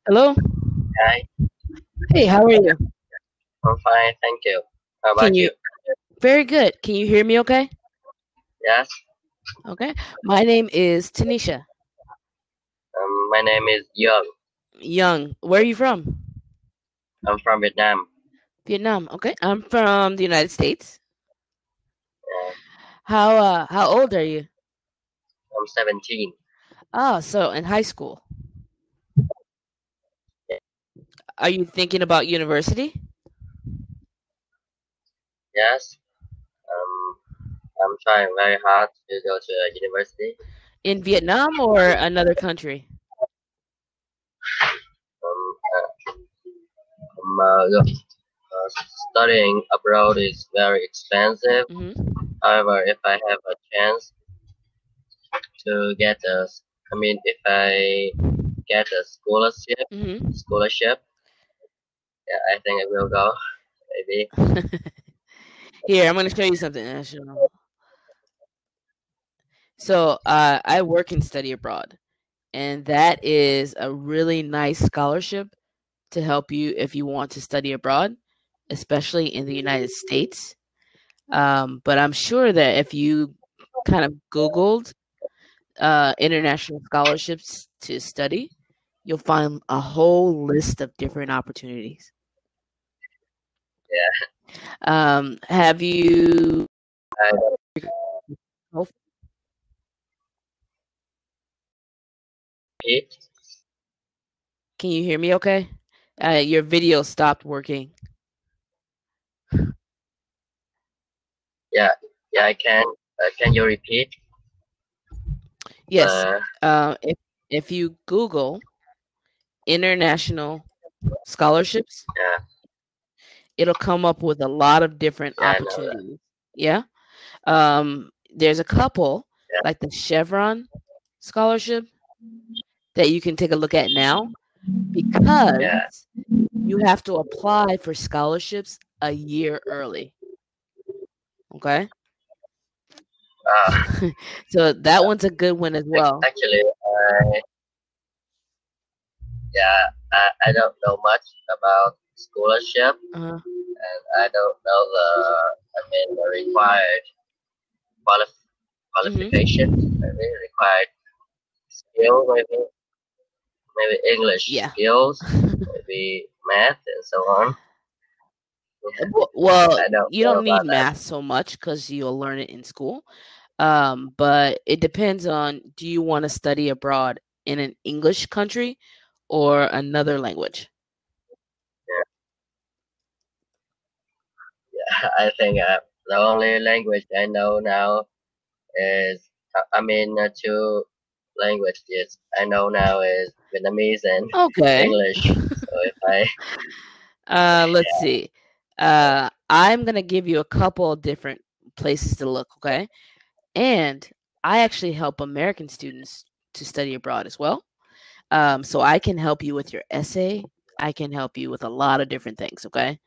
Hello. Hi, Hey, how are you? I'm fine, thank you. How Can about you? you? Very good. Can you hear me okay? Yes, Okay. My name is Tanisha my name is Young. Young. Where are you from? I'm from Vietnam. Vietnam. Okay. I'm from the United States. Uh, How old are you? I'm 17. Oh, so in high school. Are you thinking about university Yes, I'm trying very hard to go to a university. in Vietnam or another country? Um, Studying abroad is very expensive. Mm-hmm. However, if I have a chance to get if I get a Mm-hmm. scholarship, yeah, I think I will go. Maybe. Here, I'm going to show you something. So, I work and study abroad, and that is a really nice scholarship to help you if you want to study abroad, especially in the United States. But I'm sure that if you kind of Googled international scholarships to study, you'll find a whole list of different opportunities. Yeah, Have you? I don't oh, eat. Can you hear me? Okay. Your video stopped working. Yeah, yeah, I can. Can you repeat? Yes. Uh, If you Google international scholarships, yeah, it'll come up with a lot of different yeah, I know that. opportunities. Yeah. There's a couple Yeah, like the Chevron scholarship that you can take a look at now yeah. because you have to apply for scholarships a year early. Okay. Uh, So that one's a good one as well. Actually, yeah, I don't know much about scholarship, Uh, and I don't know the required quali- qualification, hmm maybe required skill, maybe English Yeah. skills, maybe math, and so on. Well, I don't you know don't about need that. math so much because you'll learn it in school. But it depends on, do you want to study abroad in an English country or another language? Yeah, I think the only language I know now is two languages I know now is Vietnamese and Okay. English. So if I Let's see. I'm gonna give you a couple of different places to look, okay? And I actually help American students to study abroad as well. So I can help you with your essay. I can help you with a lot of different things, okay?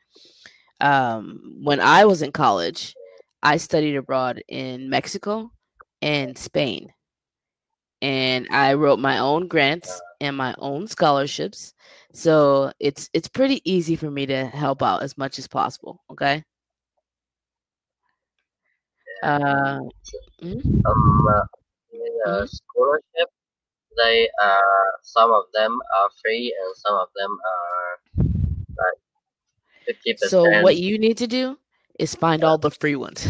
When I was in college, I studied abroad in Mexico and Spain, and I wrote my own grants and my own scholarships. So it's pretty easy for me to help out as much as possible. Okay. Uh, mhm, uh, in a mhm. scholarship, they some of them are free and some of them are like fifty So what percent. you need to do is find all Yeah, the free ones,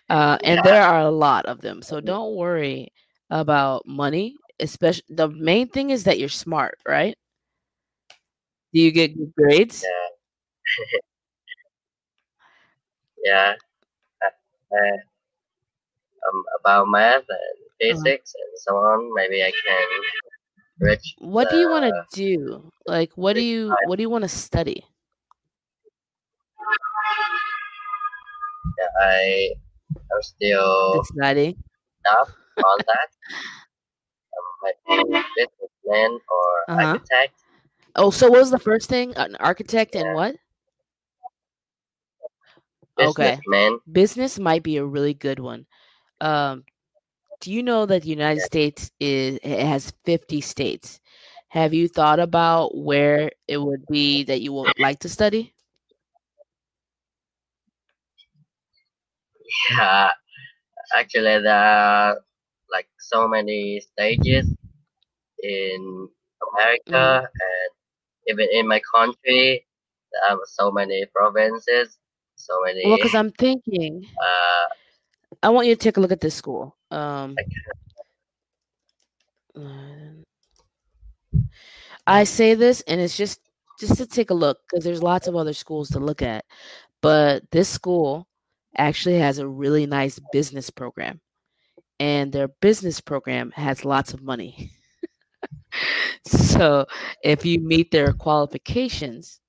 and yeah, there are a lot of them. So don't worry about money. Especially the main thing is that you're smart, right? Do you get good grades? yeah, yeah. Uh, about math and Uh, physics and so on, maybe I can reach what the do you want to do? Like, requirement. what do you want to study? Yeah, I'm still Deciding. up on that. Maybe businessman or Uh huh. architect. Oh, so what was the first thing? An architect and Yeah, what? Okay, businessman. business might be a really good one. Um, do you know that the United Yeah, States is it has 50 states? Have you thought about where it would be that you would like to study? Yeah, actually, there are like so many stages in Mm. America and even in my country. There are so many provinces, so Well, many. because I'm thinking, Uh, I want you to take a look at this school. like, Uh, I say this, and it's just to take a look because there's lots of other schools to look at. But this school actually has a really nice business program, and their business program has lots of money. So if you meet their qualifications,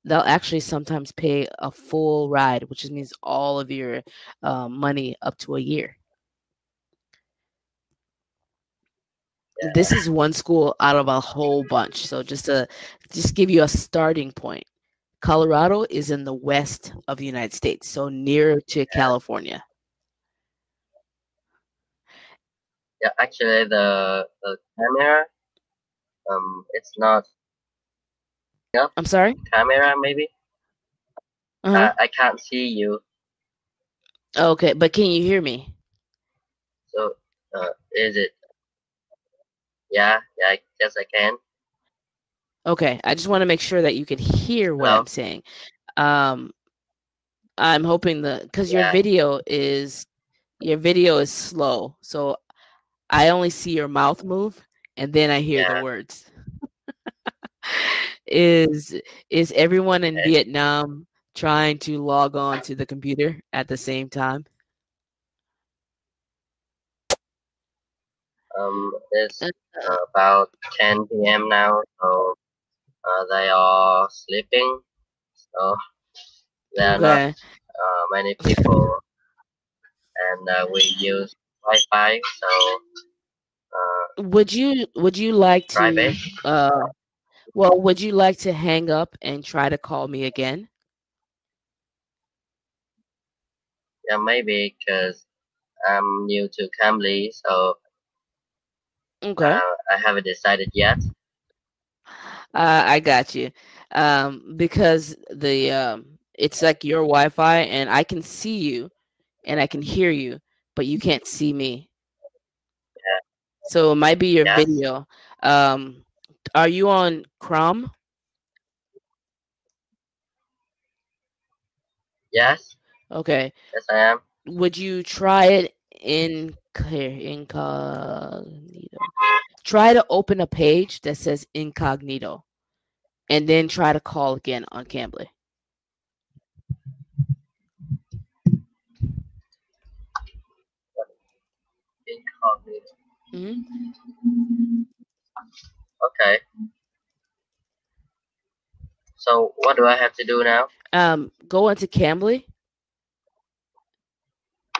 they'll actually sometimes pay a full ride, which means all of your money up to a year. This is one school out of a whole bunch. So just give you a starting point. Colorado is in the west of the United States, so near to California. yeah, actually, the camera, it's not up. I'm sorry? Camera maybe. Uh-huh. I can't see you, Okay, but can you hear me? so is it? Yeah, yeah, I guess I can. Okay, I just want to make sure that you could hear what Hello. I'm saying. Um, I'm hoping the because Yeah, your video is slow, so I only see your mouth move and then I hear the yeah. words. Is is everyone in Okay. Vietnam trying to log on to the computer at the same time? It's about 10 p.m. now, so they are sleeping. So there are not Okay. many people, and we use Wi-Fi, so Would you like private. to well, would you like to hang up and try to call me again? Yeah, maybe because I'm new to Cambly, so Okay. I haven't decided yet. I got you. Because it's like your Wi-Fi and I can see you and I can hear you, but you can't see me. Yeah. So it might be your Yes, video. Um, are you on Chrome? yes, Okay. yes, I am. Would you try it in here, incognito? Try to open a page that says incognito and then try to call again on Cambly. Incognito. Hmm. Okay. So what do I have to do now? Go into Cambly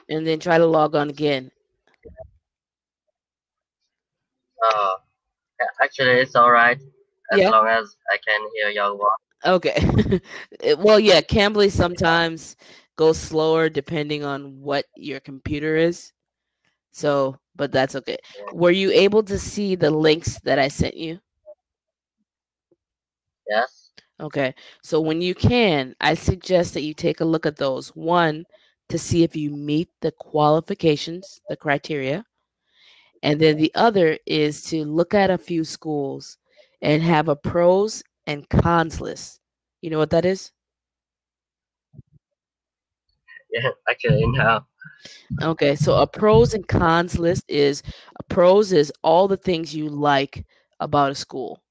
and then try to log on again. Uh, Actually, it's all right as Yeah. long as I can hear your voice. Okay. Well, yeah, Cambly sometimes goes slower depending on what your computer is. So, but that's okay. Were you able to see the links that I sent you? Yes. Okay. So when you can, I suggest that you take a look at those. One, to see if you meet the qualifications, the criteria. And then the other is to look at a few schools and have a pros and cons list. You know what that is? Yeah. Actually, no. Okay, so a pros and cons list is a pros is all the things you like about a school.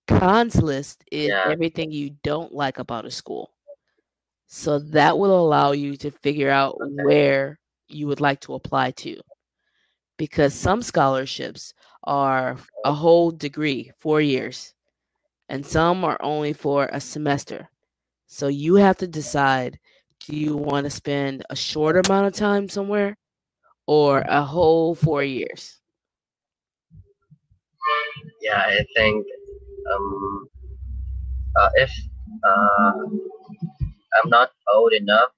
Cons list is Yeah. everything you don't like about a school. So that will allow you to figure out Okay. where you would like to apply to. Because some scholarships are a whole degree, 4 years, and some are only for a semester. So you have to decide, do you want to spend a short amount of time somewhere or a whole 4 years? Yeah, I think um if uh I'm not old enough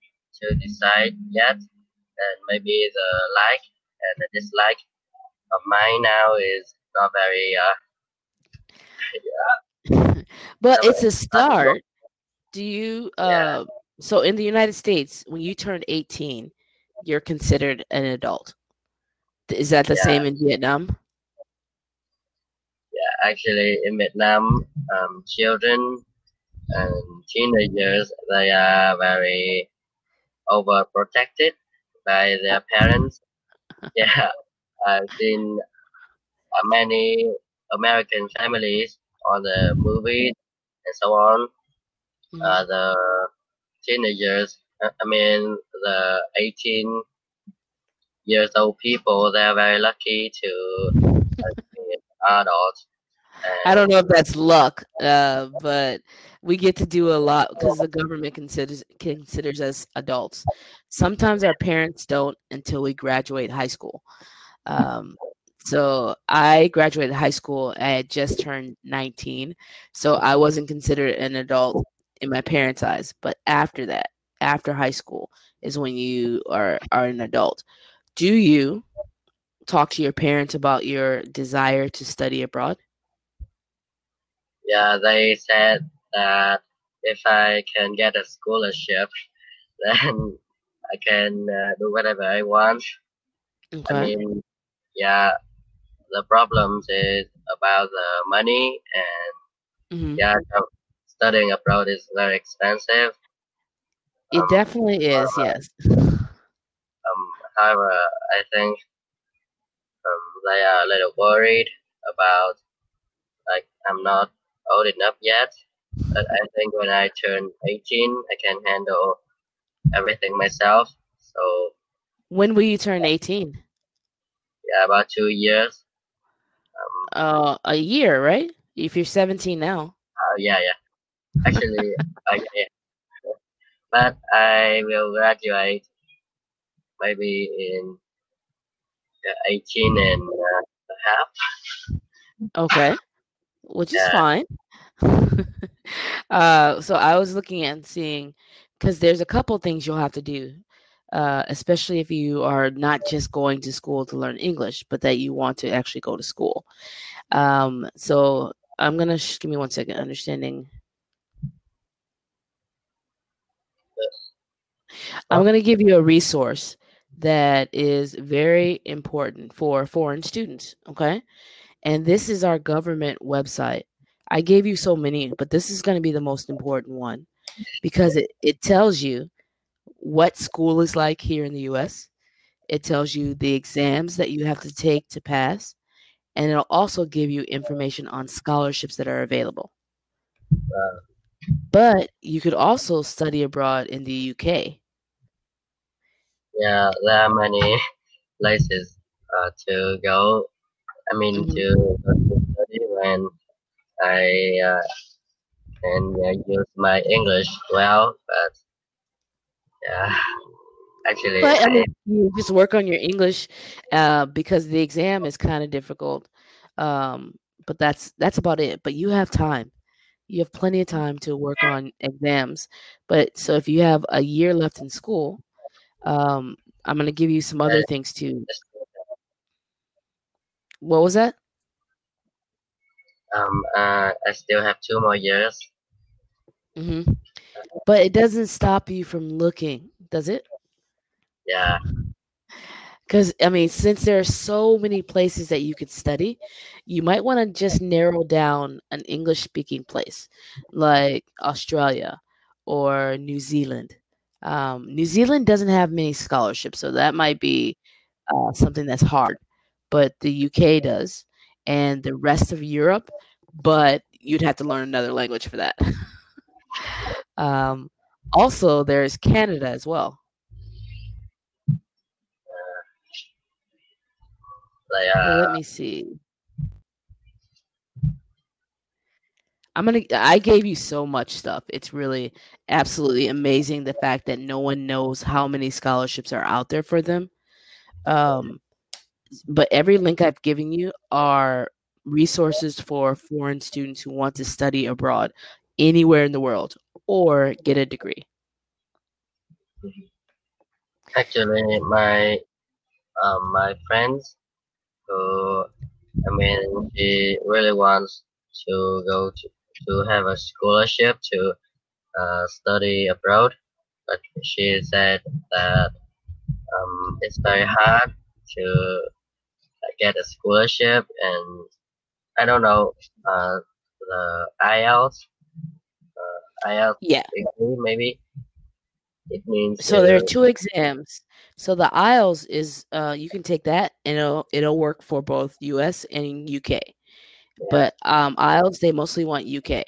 to decide yet, then maybe the like and the dislike of mine now is not very But So it's a I don't know. start. Do you Yeah, so in the United States, when you turn 18, you're considered an adult. Is that the yeah, same in Vietnam? yeah. Actually, in Vietnam, children and teenagers they are very overprotected by their parents. Yeah, I've seen many American families on the movies and so on. Hmm. The teenagers, I mean the 18 years old people, they're very lucky to be adults. I don't And know if that's luck, but we get to do a lot because the government considers us adults. Sometimes our parents don't until we graduate high school. Um, so I graduated high school. I had just turned 19, so I wasn't considered an adult in my parents' eyes. But after that, after high school, is when you are an adult. Do you talk to your parents about your desire to study abroad? yeah, they said that if I can get a scholarship, then I can do whatever I want. I Okay. mean, yeah, the problems is about the money, and Hmm. yeah, studying abroad is very expensive. It definitely is. However, Yes. however, I think they are a little worried about like I'm not old enough yet. But I think when I turn 18, I can handle everything myself. So When will you turn 18? yeah, about 2 years. Um, A year, right? If you're 17 now. yeah, yeah. Actually, yeah. But I will graduate maybe in 18 and a half. Okay, which is Yeah, fine. So I was looking at and seeing because there's a couple things you'll have to do, especially if you are not just going to school to learn English, but that you want to actually go to school. So I'm gonna give me one second. Understanding. I'm so, gonna give you a resource that is very important for foreign students. Okay, and this is our government website. I gave you so many, but this is going to be the most important one because it tells you what school is like here in the US. It tells you the exams that you have to take to pass, and it'll also give you information on scholarships that are available. uh, But you could also study abroad in the UK. yeah, there are many places to go. I mean, Hmm. to study when I can use my English well. But yeah, actually, But I mean, you just work on your English because the exam is kind of difficult. Um, but that's about it. But you have time. You have plenty of time to work on exams. But so if you have a year left in school, um, I'm gonna give you some other things too. What was that? I still have 2 more years. Hmm. But it doesn't stop you from looking, does it? Yeah, Because I mean, since there are so many places that you could study, you might want to just narrow down an English speaking place like Australia or New Zealand. New Zealand doesn't have many scholarships, so that might be something that's hard, but the UK does, and the rest of Europe, but you'd have to learn another language for that. um, Also, there's Canada as well. like Let me see. I gave you so much stuff. It's really absolutely amazing the fact that no one knows how many scholarships are out there for them. Um, but every link I've given you are resources for foreign students who want to study abroad anywhere in the world or get a degree. actually my friends who I mean she really wants to go to have a scholarship to study abroad, but she said that it's very hard to get a scholarship, and I don't know the IELTS Yeah. degree, maybe it means So there are two exams. So the IELTS is you can take that and it'll work for both US and UK. yeah. But IELTS they mostly want UK.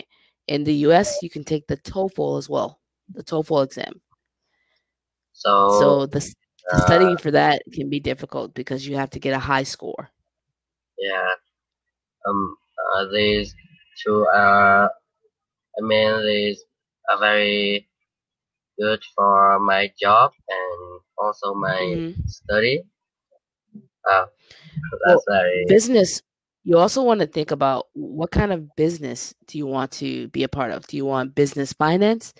In the US you can take the TOEFL as well, the TOEFL exam. So So the uh, studying for that can be difficult because you have to get a high score. yeah, these two are, I mean, these are very good for my job and also my Hmm. study. Uh, that's Well, very business, you also want to think about what kind of business do you want to be a part of? Do you want business finance,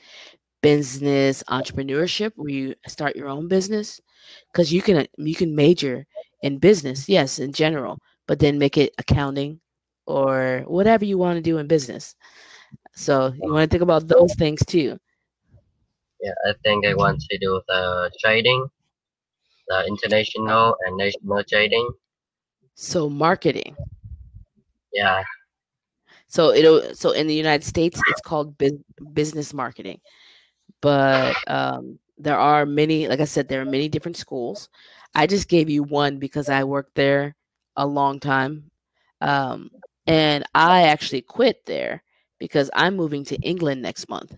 business entrepreneurship, where you start your own business? Because you can major in business, yes, in general, but then make it accounting or whatever you want to do in business. So you want to think about those things too. yeah. I think I want to do the trading, the international and national trading. So marketing. Yeah, So in the United States, it's called business marketing. But there are many, like I said, there are many different schools. I just gave you one because I worked there a long time. Um, and I actually quit there because I'm moving to England next month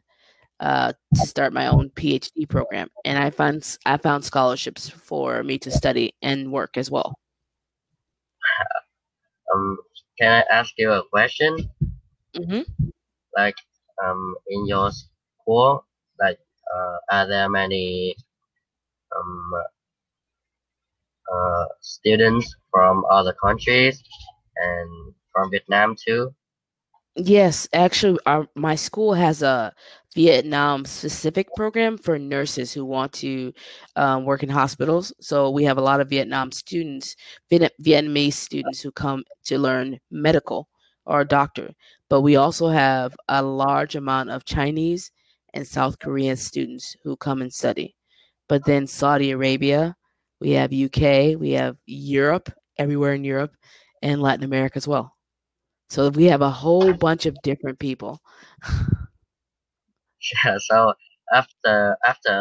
to start my own PhD program. And I found scholarships for me to study and work as well. um, can I ask you a question? Hmm. Like, in your school, like, are there many um students from other countries and from Vietnam too? Yes, actually, my school has a Vietnam specific program for nurses who want to work in hospitals. So we have a lot of Vietnam students, Vietnamese students who come to learn medical or doctor. But we also have a large amount of Chinese and South Korean students who come and study. But then Saudi Arabia, we have UK, we have Europe, everywhere in Europe, and Latin America as well. So we have a whole bunch of different people. Yeah. So after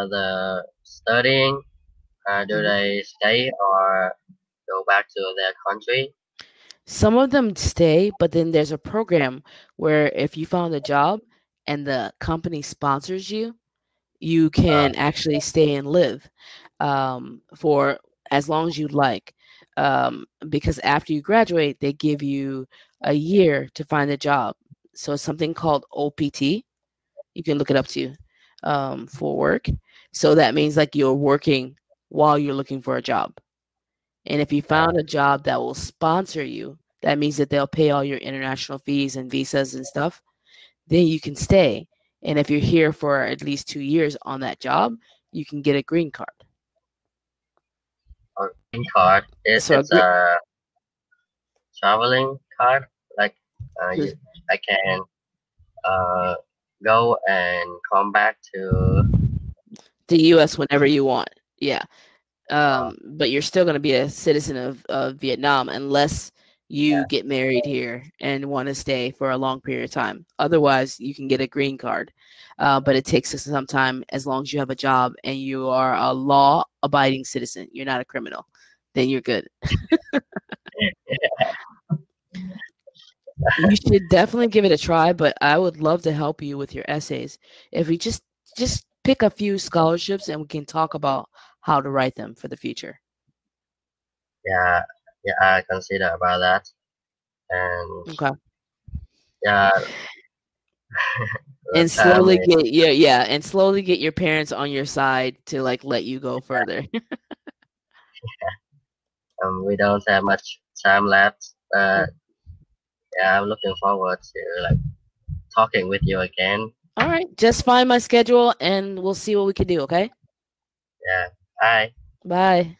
the studying, do Mhm. they stay or go back to their country? Some of them stay, but then there's a program where if you found a job and the company sponsors you, you Uh, can actually stay and live for as long as you'd like. Because after you graduate, they give you a year to find a job. So it's something called OPT. You can look it up too for work. So that means like you're working while you're looking for a job. And if you uh, found a job that will sponsor you, that means that they'll pay all your international fees and visas and stuff, then you can stay. And if you're here for at least 2 years on that job, you can get a green card. or green card. So a It's a traveling card. Like, the, I can uh go and come back to. the US whenever you want. Yeah. Uh, But you're still going to be a citizen of Vietnam unless you get married here and want to stay for a long period of time. Otherwise, you can get a green card. But it takes us some time as long as you have a job and you are a law abiding citizen. You're not a criminal. Then you're good. You should definitely give it a try, but I would love to help you with your essays. If we just pick a few scholarships and we can talk about how to write them for the future. yeah, yeah, I consider about that. And Okay. yeah, the And time slowly is, and slowly get your parents on your side to like let you go further. we don't have much time left. But yeah, I'm looking forward to like talking with you again. All right, just find my schedule and we'll see what we can do, okay? Yeah, bye. Bye.